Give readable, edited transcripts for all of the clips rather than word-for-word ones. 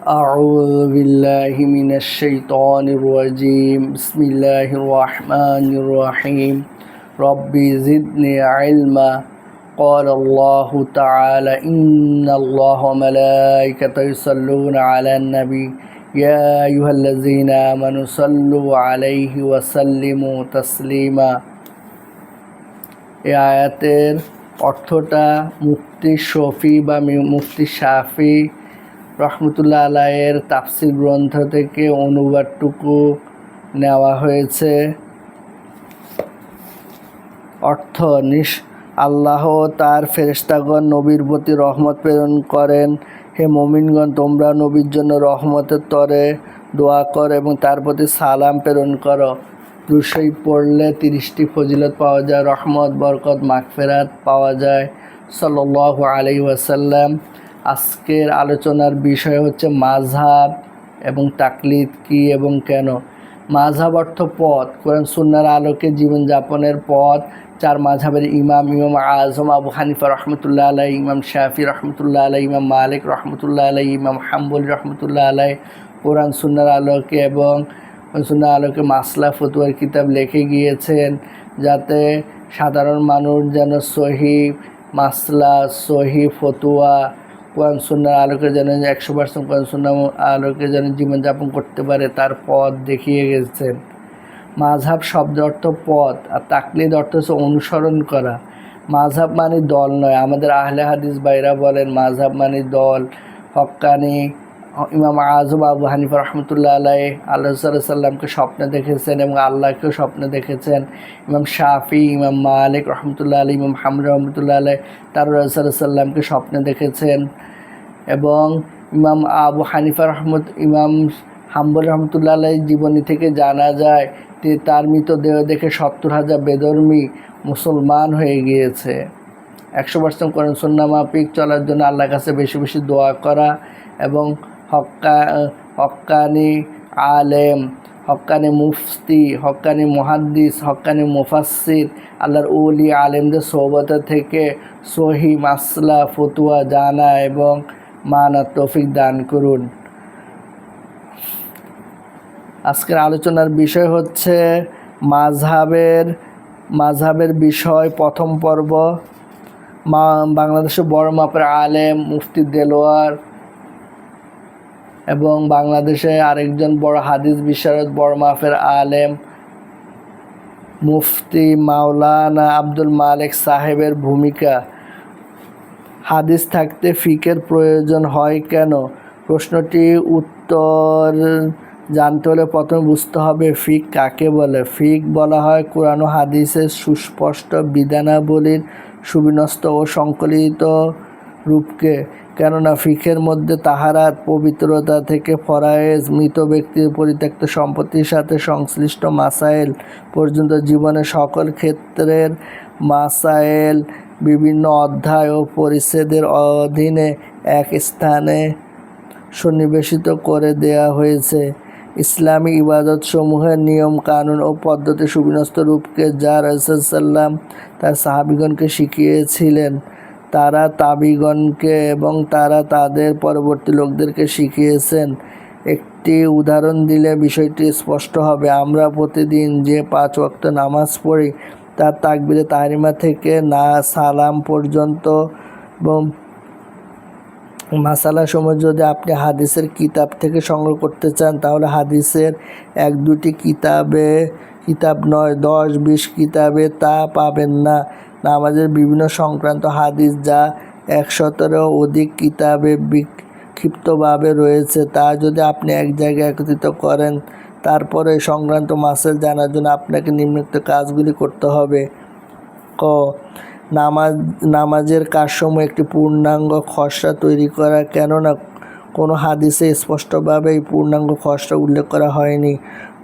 أعوذ بالله من الشيطان الرجيم بسم الله الرحمن الرحيم رب زدني علما قال الله تعالى إن الله وملائكته يصلون على النبي يا أيها الذين آمنوا صلوا عليه وسلموا تسليما এই আয়াতের অর্থটা মুফতি শফি বা মুফতি শাফি রহমতুল্লাহ আলাইয়ের তাফসির গ্রন্থ থেকে অনুবাদটুকু নেওয়া হয়েছে। অর্থ আল্লাহ তার ফেরেশতাগণ নবীর প্রতি রহমত প্রেরণ করেন। হে মুমিনগণ, তোমরা নবীর জন্য রহমতের তরে দোয়া কর এবং তার প্রতি সালাম প্রেরণ করো। দুশোই পড়লে 30টি ফজিলত পাওয়া যায়, রহমত, বরকত, মাগফিরাত পাওয়া যায়। সাল্লাল্লাহু আলাইহি ওয়াসাল্লাম। আজকের আলোচনার বিষয় হচ্ছে মাযহাব এবং তাকলিদ কি এবং কেন। মাযহাব অর্থ পথ, কোরআন সুন্নাহর আলোকে জীবনযাপনের পথ। চার মাযহাবের ইমাম আজম আবু হানিফা রহমতুল্লাহ আলাই, ইমাম শাফি রহমতুল্লাহ আলাই, ইমাম মালিক রহমতুল্লাহ আলাই, ইমাম হাম্বলি রহমতুল্লাহ আলাই কোরআন সুন্নাহর আলোকে এবং সুন্নাহর আলোকে মাসলা ফতোয়ার কিতাব লিখে গিয়েছেন, যাতে সাধারণ মানুষ যেন সহি মাসলা, সহি ফতোয়া কোরআন সুন্নাহর আলোকে যেন 100% কোরআন সুন্নাহর আলোকে যেন জীবনযাপন করতে পারে, তার পথ দেখিয়ে গেছেন। মাযহাব শব্দের অর্থ পথ, আর তাকলিদ অর্থ হচ্ছে অনুসরণ করা। মাযহাব মানে দল নয়। আমাদের আহলে হাদিস ভাইরা বলেন মাযহাব মানে দল। হক্কানি ইমাম আজম আবু হানিফা রহমতুল্লাহ আলাই আল্লাহ সাল্লামকে স্বপ্নে দেখেছেন এবং আল্লাহকেও স্বপ্নে দেখেছেন। ইমাম শাফি, ইমাম মালিক রহমতুল্লাহ আলাই, ইমাম হামদ রহমতুল্লাহ আলাই তার সাল্লামকে স্বপ্নে দেখেছেন। এবং ইমাম আবু হানিফা ইমাম হাম্বল রহমতুল্লাহ আলাই জীবনী থেকে জানা যায় যে তার মৃতদেহ দেখে 70,000 বেধর্মী মুসলমান হয়ে গিয়েছে। 100% কোরআন সুন্নাহ মাফিক চলার জন্য আল্লাহর কাছে বেশি বেশি দোয়া করা এবং হক্কানি আলেম, হক্কানি মুফতি, হক্কানি মুহাদ্দিস, হক্কানি মুফাসসির, আল্লাহর ওলি আলেমদের সোহবত থেকে সহি মাসলা ফতুয়া জানা এবং মানার তৌফিক দান করুন। আজকের আলোচনার বিষয় হচ্ছে মাযহাবের বিষয়। প্রথম পর্ব, বাংলাদেশের বড় মাপের আলেম মুফতি দেলোয়ার এবং বাংলাদেশে আরেকজন বড় হাদিস বিশারদ বড় মাপের আলেম মুফতি মাওলানা আব্দুল মালিক সাহেবের ভূমিকা। হাদিস থাকতে ফিকের প্রয়োজন হয় কেন? প্রশ্নটি উত্তর জানতে হলে প্রথমে বুঝতে হবে ফিক কাকে বলে। ফিক বলা হয় কোরআন ও হাদিসের সুস্পষ্ট বিধানাবলীর সুবিন্যস্ত ও সংকলিত রূপকে। কেননা ফিকের মধ্যে তাহারাত, পবিত্রতা থেকে ফরায়েজ, মৃত ব্যক্তির পরিত্যক্ত সম্পত্তির সাথে সংশ্লিষ্ট মাসাইল পর্যন্ত জীবনের সকল ক্ষেত্রের মাসাইল বিভিন্ন অধ্যায় ও পরিচ্ছেদের অধীনে এক স্থানে সন্নিবেশিত করে দেয়া হয়েছে। ইসলামী ইবাদতসমূহের নিয়ম কানুন ও পদ্ধতি সুবিন্যস্ত রূপকে যা রাসূল সাল্লাম তার সাহাবীগণকে শিখিয়েছিলেন, তারা তাবিগণকে এবং তারা তাদের পরবর্তী লোকদেরকে শিখিয়েছেন। একটি উদাহরণ দিলে বিষয়টি স্পষ্ট হবে। আমরা প্রতিদিন যে 5 ওয়াক্ত নামাজ পড়ি তার তাকবীরে তাহরিমা থেকে না সালাম পর্যন্ত এবং মাসালাসমূহ যদি আপনি হাদিসের কিতাব থেকে সংগ্রহ করতে চান, তাহলে হাদিসের 1-2টি কিতাব নয় 10-20 কিতাবে তা পাবেন না। নামাজের বিভিন্ন সংক্রান্ত হাদিস যা 100-এরও অধিক কিতাবে বিক্ষিপ্তভাবে রয়েছে, তা যদি আপনি এক জায়গায় একত্রিত করেন, তারপরে সংক্রান্ত মাসাইল জানার জন্য আপনাকে নিম্নোক্ত কাজগুলি করতে হবে। ক. নামাজের কাজসমূহ একটি পূর্ণাঙ্গ খসড়া তৈরি করা। কেননা কোনো হাদিসে স্পষ্টভাবে এই পূর্ণাঙ্গ খসড়া উল্লেখ করা হয়নি।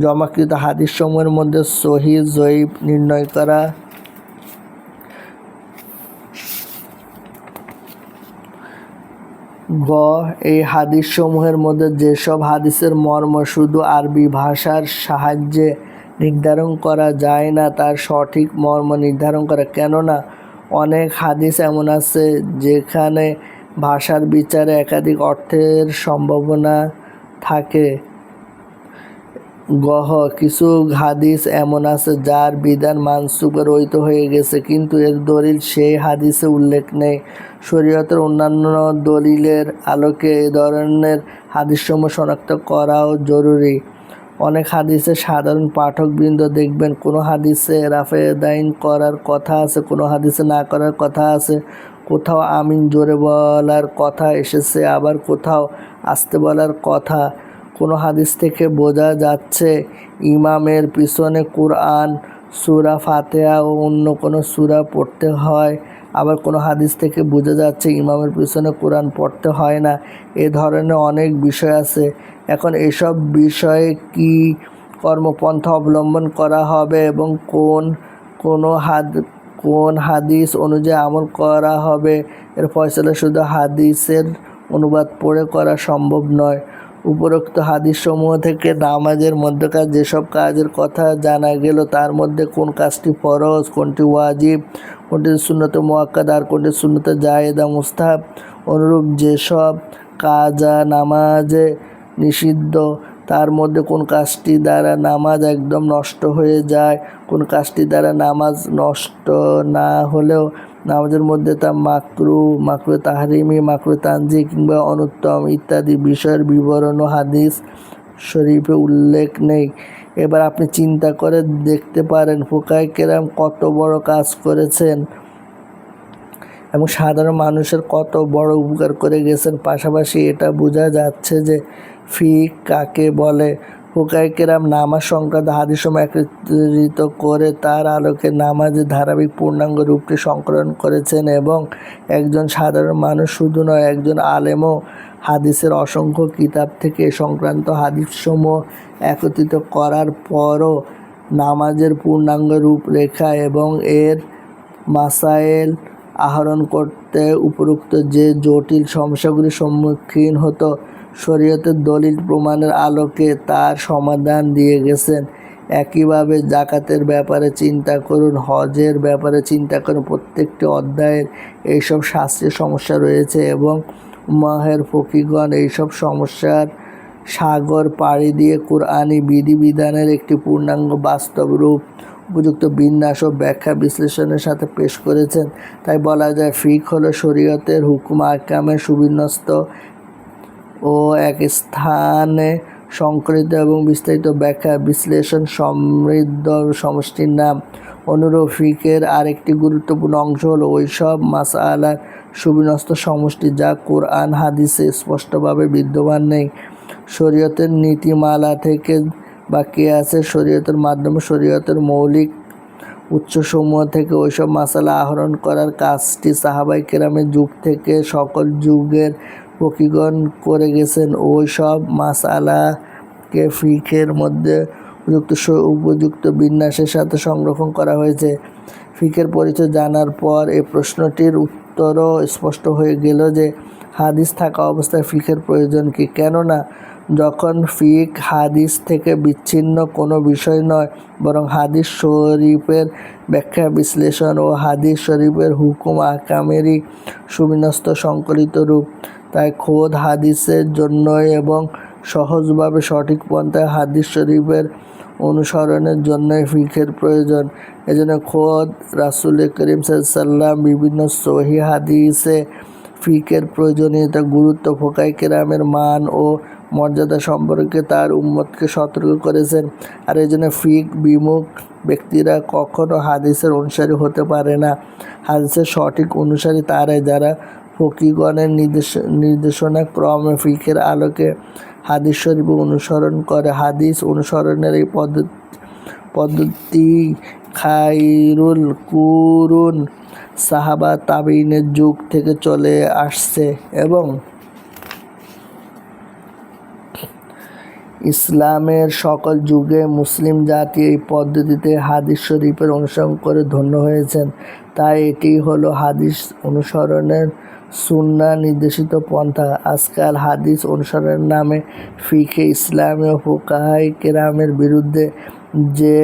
জমাকৃত হাদিসসমূহের মধ্যে সহিহ জয়ীফ নির্ণয় করা। গ. এই হাদিসসমূহের মধ্যে যেসব হাদিসের মর্ম শুধু আরবি ভাষার সাহায্যে নির্ধারণ করা যায় না, তার সঠিক মর্ম নির্ধারণ করা। কেননা অনেক হাদিস এমন আছে যেখানে ভাষার বিচারে একাধিক অর্থের সম্ভাবনা থাকে। গহ কিছু হাদিস এমন আছে যার বিধান মানসুখে রহিত হয়ে গেছে, কিন্তু এর দলিল সেই হাদিসে উল্লেখ নেই। শরীয়তের অন্যান্য দলিলের আলোকে এ ধরনের হাদিসসমূহ শনাক্ত করাও জরুরি। অনেক হাদিসে সাধারণ পাঠকবৃন্দ দেখবেন কোনো হাদিসে রাফেদাইন করার কথা আছে, কোনো হাদিসে না করার কথা আছে। কোথাও আমিন জোরে বলার কথা এসেছে, আবার কোথাও আস্তে বলার কথা। কোনো হাদিস থেকে বোঝা যাচ্ছে ইমামের পিছনে কুরআন, সূরা ফাতিহা ও অন্য কোনো সূরা পড়তে হয়, আবার কোনো হাদিস থেকে বোঝা যাচ্ছে ইমামের পিছনে কোরআন পড়তে হয় না। এ ধরনের অনেক বিষয় আছে। এখন এসব বিষয়ে কি কর্মপন্থা অবলম্বন করা হবে এবং কোন হাদিস অনুযায়ী আমল করা হবে, এর ফয়সালা শুধু হাদিসের অনুবাদ পড়ে করা সম্ভব নয়। উপরোক্ত হাদিসসমূহ থেকে নামাজের মধ্যকার যেসব কাজের কথা জানা গেল, তার মধ্যে কোন কাজটি ফরজ, কোনটি ওয়াজিব, কোনটি সুন্নতে মুআক্কাদা আর কোনটি সুন্নতে জায়েদা মুস্তাহাব, অনুরূপ যেসব কাজ নামাজে নিষিদ্ধ, তার মধ্যে কোন কাজটি দ্বারা নামাজ একদম নষ্ট হয়ে যায়, কোন কাজটি দ্বারা নামাজ নষ্ট না হলেও নামাজের মধ্যে তা মাকরুহ তাহরিমি, মাকরুহ তানজিহ কিংবা অনুত্তম ইত্যাদি বিষয়ের বিবরণও হাদিস শরীফে উল্লেখ নেই। এবার আপনি চিন্তা করে দেখতে পারেন ফুকাহায়ে কেরাম কত বড় কাজ করেছেন এবং সাধারণ মানুষের কত বড় উপকার করে গেছেন। পাশাপাশি এটা বোঝা যাচ্ছে যে ফিকহ কাকে বলে। ফুকাহায়ে কেরাম নামাজ সংক্রান্ত হাদিসসমূহ একত্রিত করে তার আলোকে নামাজের ধারাবাহিক পূর্ণাঙ্গ রূপটি সংকলন করেছেন এবং একজন সাধারণ মানুষ শুধু নয়, একজন আলেমও হাদিসের অসংখ্য কিতাব থেকে এ সংক্রান্ত হাদিসসমূহ একত্রিত করার পরও নামাজের পূর্ণাঙ্গ রূপরেখা এবং এর মাসায়েল আহরণ করতে উপরোক্ত যে জটিল সমস্যাগুলির সম্মুখীন হতো, শরীয়তের দলিল প্রমাণের আলোকে তার সমাধান দিয়ে গেছেন। একইভাবে জাকাতের ব্যাপারে চিন্তা করুন, হজের ব্যাপারে চিন্তা করুন। প্রত্যেকটি অধ্যায়ের এইসব শাস্ত্রীয় সমস্যা রয়েছে এবং উম্মাহের ফকিহগণ এইসব সমস্যার সাগর পাড়ি দিয়ে কুরআনী বিধিবিধানের একটি পূর্ণাঙ্গ বাস্তব রূপ উপযুক্ত বিন্যাস ও ব্যাখ্যা বিশ্লেষণের সাথে পেশ করেছেন। তাই বলা যায় ফিকহ হলো শরীয়তের হুকুম আহকামের সুবিন্যস্ত ও এক স্থানে সংকলিত এবং বিস্তারিত ব্যাখ্যা বিশ্লেষণ সমৃদ্ধ সমষ্টির নাম। অনুরূপ ফিকহের আরেকটি গুরুত্বপূর্ণ অংশ হলো ওইসব মাসআলার সুবিন্যস্ত সমষ্টি যা কোরআন হাদিসে স্পষ্টভাবে বিদ্যমান নেই। শরীয়তের নীতিমালা থেকে বা কিয়াসের শরীয়তের মাধ্যমে শরীয়তের মৌলিক উৎসসমূহ থেকে ওইসব মাসালা আহরণ করার কাজটি সাহাবায়ে কেরামের যুগ থেকে সকল যুগের ফকিহগণ করে গেছেন। ওই সব মাসালাকে ফিকহের মধ্যে উপযুক্ত বিন্যাসের সাথে সংরক্ষণ করা হয়েছে। ফিকহের পরিচয় জানার পর এই প্রশ্নটির উত্তরও স্পষ্ট হয়ে গেল যে হাদিস থাকা অবস্থায় ফিকহের প্রয়োজন কি। কেননা যখন ফিকহ হাদিস থেকে বিচ্ছিন্ন কোনো বিষয় নয়, বরং হাদিস শরীফের ব্যাখ্যা বিশ্লেষণ ও হাদিস শরীফের হুকুম আহকামেরই সুবিন্যস্ত সংকলিত রূপ, তাই খোদ হাদিসের জন্যই এবং সহজভাবে সঠিক পন্থায় হাদিস শরীফের অনুসরণের জন্যই ফিকহের প্রয়োজন। এজন্য খোদ রাসূল করিম সাল্লাল্লাহু আলাইহি ওয়াসাল্লাম বিভিন্ন সহিহ হাদিসে ফিকহের প্রয়োজনীয়তা, গুরুত্ব, ফুকাহায়ে কেরামের মান ও মর্যাদা সম্পর্কে তার উম্মতকে সতর্ক করেছেন। আর এজন্য ফিকহ বিমুখ ব্যক্তিরা কখনো হাদিসের অনুসারী হতে পারে না। হাদিসের সঠিক অনুসারী তারাই যারা ফকিহগণের নির্দেশনা ক্রমে ফিকহের আলোকে হাদিস শরীফ অনুসরণ করে। হাদিস অনুসরণের এই পদ্ধতি খায়রুল কুরুন সাহাবা তাবেঈনের যুগ থেকে চলে আসছে এবং ইসলামের সকল যুগে মুসলিম জাতি এই পদ্ধতিতে হাদিস শরীফের অনুসরণ করে ধন্য হয়েছেন। তাই এটি হলো হাদিস অনুসরণের সুন্নাহ নির্দেশিত পন্থা। আজকাল হাদিস অনুসরণের নামে ফিকহে ইসলামী ও ফুকাহায়ে কেরামের বিরুদ্ধে যে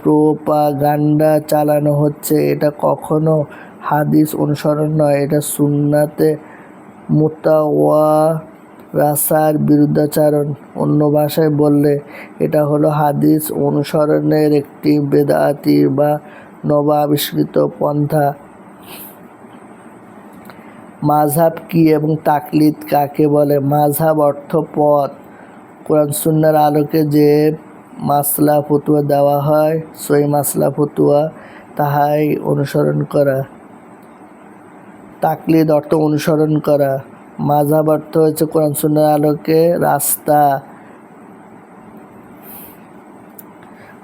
প্রোপাগান্ডা চালানো হচ্ছে, এটা কখনো হাদিস অনুসরণ নয়, এটা সুন্নাতে মুতাওয়ারাসার বিরুদ্ধাচরণ। অন্য ভাষায় বললে এটা হলো হাদিস অনুসরণের একটি বেদাতি বা নব আবিষ্কৃত পন্থা। মাযহাব কি এবং তাকলিদ কাকে বলে? মাযহাব অর্থ পথ। কোরআন সুন্নাহর আলোকে যে মাসলা ফতুয়া দেওয়া হয়, সহি মাসলা ফতুয়া, তাহাই অনুসরণ করা। তাকলিদ অর্থ অনুসরণ করা। মাযহাব অর্থ হচ্ছে কোরআন সুন্নাহর আলোকে রাস্তা।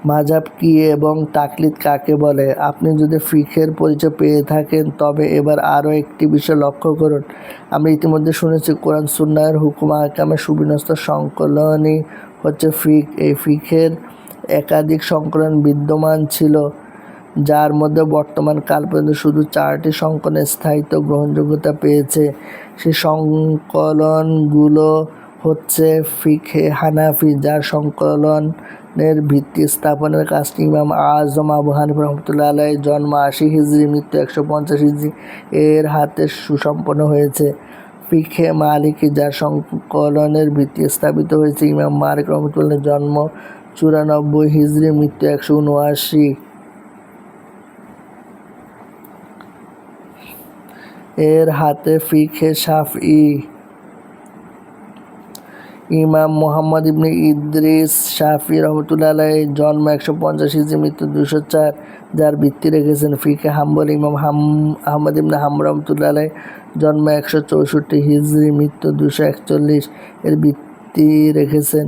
মাযহাব কি এবং তাকলিদ কাকে বলে? আপনি যদি ফিকহের পরিচয় পেয়ে থাকেন তবে এবার আরও একটি বিষয় লক্ষ্য করুন। আমরা ইতিমধ্যে শুনেছি কোরআন সুন্নাহর হুকুম আহকামের সুবিন্যস্ত সংকলনই হচ্ছে ফিক। এই ফিকের একাধিক সংকলন বিদ্যমান ছিল, যার মধ্যে বর্তমান কাল পর্যন্ত শুধু 4টি সংকলনের স্থায়িত্ব গ্রহণযোগ্যতা পেয়েছে। সেই সংকলনগুলো হচ্ছে ফিকহে হানাফি, যার সংকলনের ভিত্তি স্থাপনের কাজটি ইমাম আজম আবু হানিফা রহমতুল্লাহ আলাইহির জন্ম 80 হিজরি, মৃত্যু 150 হিজরি এর হাতে সুসম্পন্ন হয়েছে। ফিকহে মালিকি, যার সংকলনের ভিত্তি স্থাপিত হয়েছে ইমাম মালিক রহমতুল্লাহ, জন্ম 94 হিজরি, মৃত্যু 179 এর হাতে। ফিকহে শাফঈ, ইমাম মুহাম্মদ ইবনে ইদ্রিস শাফঈ রহমতুল্লাহ আলাইহি, জন্ম 150 হিজরি, মৃত্যু 204, যার ভিত্তি রেখেছেন। ফিকহে হাম্বলি, ইমাম আহমদ ইবনে হাম্বল রহমতুল্লাহ আলাইহি, জন্ম 164 হিজরি, মৃত্যু 241 এর ভিত্তি রেখেছেন।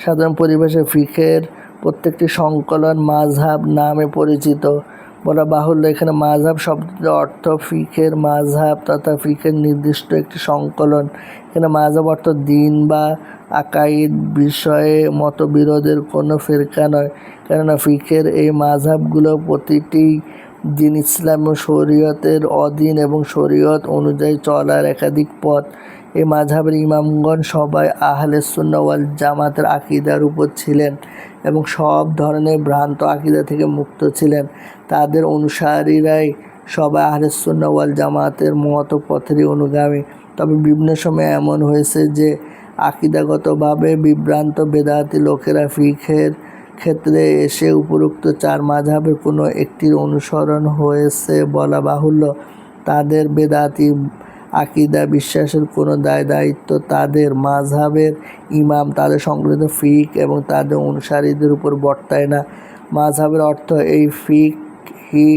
সাধারণ পরিভাষায় ফিকহের প্রত্যেকটি সংকলন মাযহাব নামে পরিচিত। বলা বাহুল্য, এখানে মাযহাব শব্দটির অর্থ ফিকহের মাযহাব তথা ফিকহের নির্দিষ্ট একটি সংকলন। এখানে মাযহাব অর্থ দিন বা আকাইদ বিষয়ে মতবিরোধের কোনো ফিরকা নয়, কেননা ফিকহের এই মাযহাবগুলো প্রতিটি দিন ইসলাম ও শরীয়তের অধীন এবং শরীয়ত অনুযায়ী চলার একাধিক পথ। এই মাযহাবের ইমামগণ সবাই আহলে সুন্নাহ ওয়াল জামাতের আকীদার উপর ছিলেন এবং সব ধরনের ভ্রান্ত আকীদা থেকে মুক্ত ছিলেন। তাদের অনুসারীরাই সবাই আহলে সুন্নাহ ওয়াল জামাতের মত পথেরই অনুগামী। তবে বিভিন্ন সময় এমন হয়েছে যে আকীদাগতভাবে বিভ্রান্ত বেদাতি লোকেরা ফিকহের ক্ষেত্রে এসে উপরোক্ত 4 মাযহাবের কোনো একটির অনুসরণ হয়েছে বলা বাহুল্য। তাদের বেদাতি আকীদা বিশ্বাসের কোনো দায়িত্ব তাদের মাযহাবের ইমাম, তাদের সংকলিত ফিক এবং তাদের অনুসারীদের উপর বর্তায় না। মাযহাবের অর্থ এই ফিকহি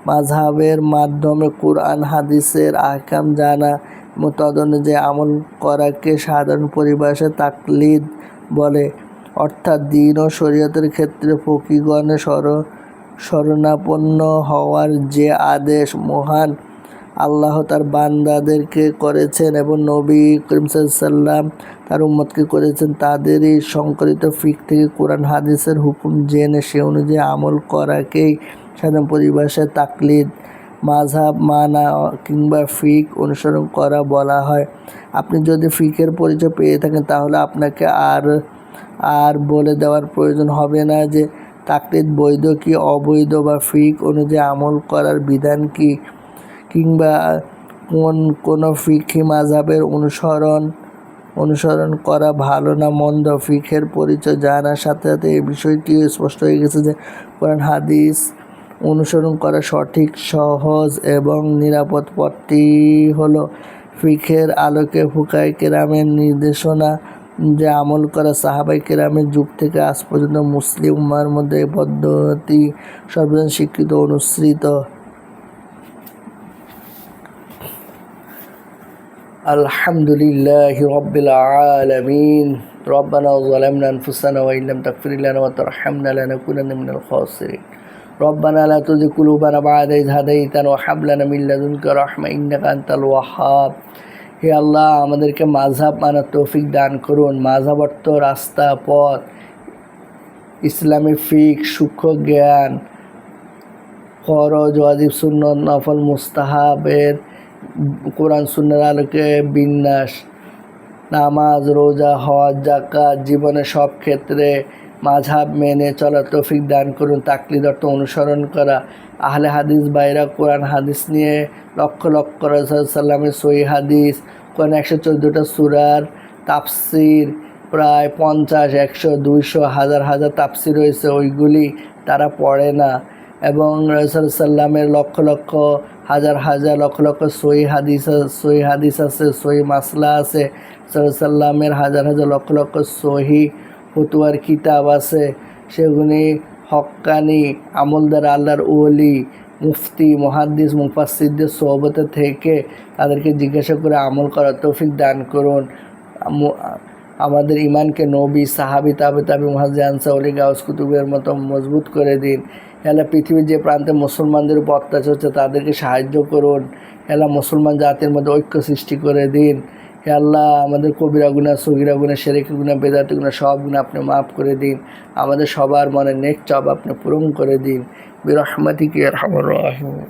মাযহাবের মাধ্যমে কুরআন হাদিসের আহকাম জানা এবং তদনুযায়ী আমল করাকে সাধারণ পরিভাষায় তাকলিদ বলে। অর্থাৎ দিন ও শরীয়তের ক্ষেত্রে ফকিহগণের শরণাপন্ন হওয়ার যে আদেশ মহান আল্লাহ তার বান্দাদেরকে করেছেন এবং নবী করিম সাল্লাল্লাহু আলাইহি ওয়াসাল্লাম তার উম্মতকে করেছেন, তাদেরই সংকলিত ফিক থেকে কোরআন হাদিসের হুকুম জেনে সে অনুযায়ী আমল করাকেই সাধারণ পরিভাষায় তাকলিদ, মাযহাব মানা কিংবা ফিক অনুসরণ করা বলা হয়। আপনি যদি ফিকের পরিচয় পেয়ে থাকেন তাহলে আপনাকে আর বলে দেওয়ার প্রয়োজন হবে না যে তাকলিদ বৈধ কি অবৈধ বা ফিক অনুযায়ী আমল করার বিধান কি, কিংবা কোন ফিকহি মাযহাবের অনুসরণ করা ভালো না মন্দ। ফিকহের পরিচয় জানার সাথে সাথে এই বিষয়টিও স্পষ্ট হয়ে গেছে যে কোরআন হাদিস অনুসরণ করা সঠিক, সহজ এবং নিরাপদ পথটি হলো ফিকহের আলোকে ফুকায়ে কেরামের নির্দেশনা যে আমল করা। সাহাবায়ে কেরামের যুগ থেকে আজ পর্যন্ত মুসলিম উম্মাহর মধ্যে এই পদ্ধতি সর্বজন স্বীকৃত অনুসৃত। আলহামদুলিল্লাহি রাব্বিল আলামিন। রব্বানা যালামনা আনফুসানা ওয়া ইল্লাম তাগফির লানা ওয়া তারহামনা লানাকুনান্না মিনাল খাসিরিন। রব্বানা লা তুযিগ কুলুবানা বা'দা ইয হাদাইতানা ওয়া হাব লানা মিন লাদুনকা রাহমা ইন্নাকা আনতাল ওয়াহ্হাব। হে আল্লাহ, আমাদেরকে মাযহাব মানার তৌফিক দান করুন। মাযহাব অর্থ রাস্তা, পথ। ইসলামী ফিক সূক্ষ্ম জ্ঞান, ফরজ, ওয়াজিব, সুন্নত, নফল, মুস্তাহাবের কোরআন সুন্নাহর আলোকে বিন্যাস। নামাজ, রোজা, হজ, যাকাত জীবনের সব ক্ষেত্রে মাযহাব মেনে চলার তৌফিক দান করুন, তাকলিদ অর্থ অনুসরণ করা। আহলে হাদিস ভাইরা কোরআন হাদিস নিয়ে লক্ষ লক্ষ রাসূল সাল্লামের সহিহ হাদিস, কোরআন 114টা সূরার তাফসির, প্রায় 50, 100, 200, হাজার হাজার তাফসির রয়েছে, ওইগুলি তারা পড়ে না। এবং রাসূল সাল্লামের লক্ষ লক্ষ হাজার হাজার লক্ষ লক্ষ সহিহ হাদিস আছে, সহিহ মাসলা আছে। রাসূল সাল্লামের হাজার হাজার লক্ষ লক্ষ সহিহ ফতোয়ার কিতাব আছে, সেগুলি হক্কানি আমলদার আল্লাহর ওলি মুফতি মুহাদ্দিস মুফাসসিরদের সোহবতে থেকে তাদেরকে জিজ্ঞাসা করে আমল করার তৌফিক দান করুন। আমাদের ইমানকে নবী, সাহাবী, তাবে মুহাজ্জির, আনসার, ওলি, গাউস, কুতুবের মতো মজবুত করে দিন। আল্লাহ পৃথিবীর যে প্রান্তে মুসলমানদের উপর অত্যাচার হচ্ছে তাদেরকে সাহায্য করুন। আল্লাহ মুসলমান জাতির মধ্যে ঐক্য সৃষ্টি করে দিন। হে আল্লাহ, আমাদের কবিরা গুনাহ, সগীরা গুনাহ, শিরকি গুনাহ, বেদাতি গুনাহ সব গুনাহ আপনি মাফ করে দিন। আমাদের সবার মনে নেক চাওয়া আপনি পূরণ করে দিন। বিরহমাতিকা ইয়া আরহামার রাহিমিন।